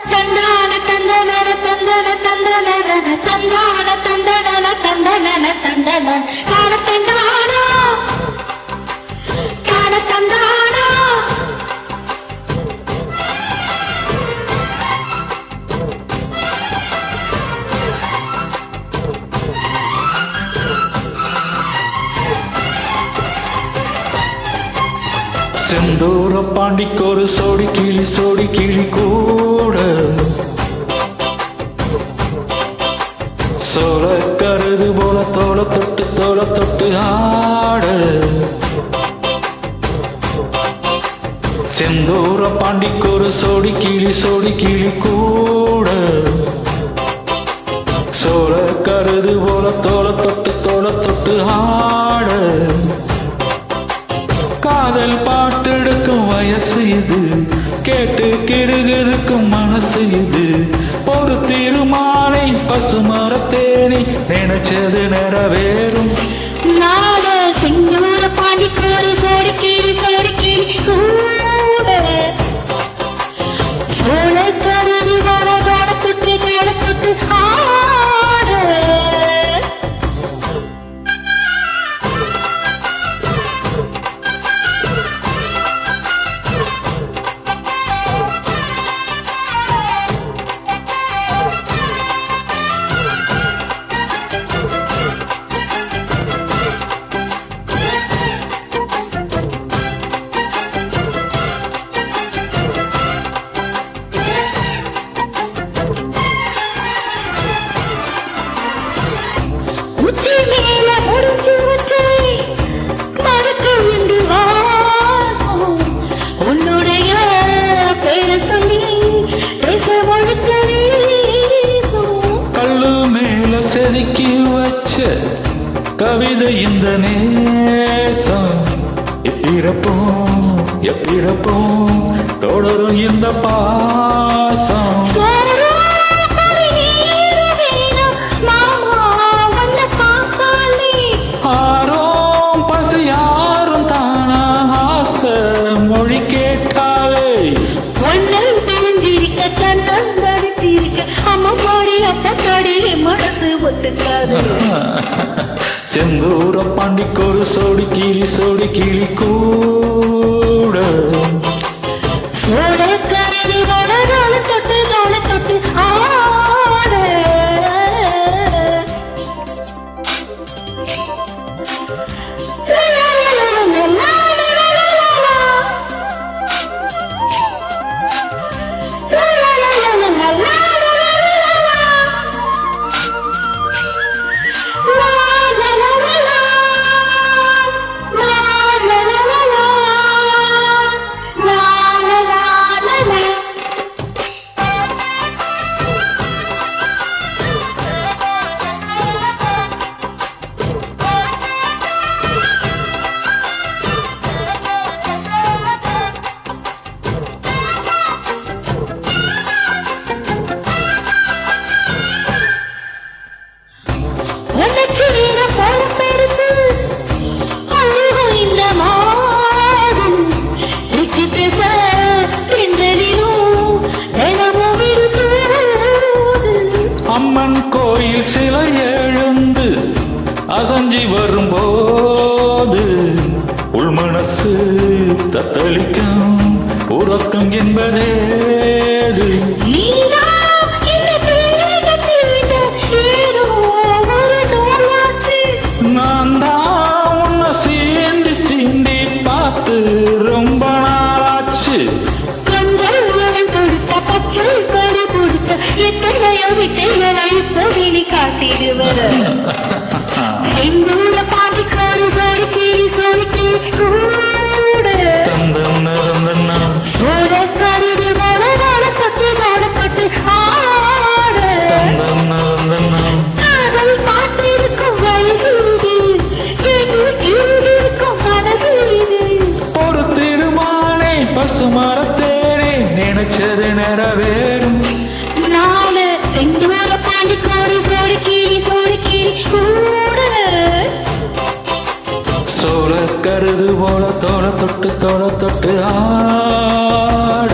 தந்தான தந்தன தந்தன தந்தன தந்தான தந்தன தந்தன தந்தன காண தந்தானா காண தந்தானா செந்தூர பாண்டிக்கொரு சோடி கிளி கூட சோழ கருது போல தோள தொட்டு ஆட செந்தூர பாண்டிக்கொரு சோடி கிளி கூட சோழ கருது போல தோள தொட்டு ஆட காதல் பாட்டெடுக்கும் வயசு இது கேட்டு கிருகிருக்கும் மனசு இது ஒரு திருமாலை பசுமரத்தேனி நினைச்சது நிறைவேறும் நாள செந்தூர பாண்டிக்கொரு சோடி கிளி கூட சோழ கருது போல தோள தொட்டு ஆட உச்சி மேல முடிச்சு வச்சு மறக்கும் இந்த வாசம் உன்னுடைய பேரை சொல்லி பேச ஒழுக்க கல்லு மேல செதுக்கி வச்ச கவிதை இந்த நேசம் எப்பிறப்போம் தொடரும் இந்த பாசம் ஆரோம் பசியாரும் தானா ஆசை மொழி கேட்டாலே ஒன்னல் தெரிஞ்சிருக்க கண்ணந்தடிச்சிருக்க அம்மா பாடி அப்பா பாடி மனசு ஒத்துக்காது செந்தூர பாண்டிக்கொரு சோடி கிளி கூட சோழ கருதி தோள தொட்டு ஆட அம்மன் கோயில் சிலை எழுந்து அசஞ்சி வரும்போது உள்மனசு தத்தளிக்கும் உறக்கம் என்பதேது நான் தான் உன்னை சீண்டி பார்த்து ரொம்ப நாளாச்சு எத்தனையோ விட்டைகளை இப்போது காட்டிடுவர் செந்தூர பாண்டிக்கொரு சோடி கிளி கூட சோழ கருது போல தொட்டு ஆட காதல் பாட்டிருக்கும் வயசு இது இருக்கும் மனசு இது ஒரு திருமாலை பசுமரத்தேனே நினைச்சது நிறைவேறும் நாள செந்தூர பாண்டிக்கொரு சோடி கிளி கூட சோழ கருது போல தோள தொட்டு ஆட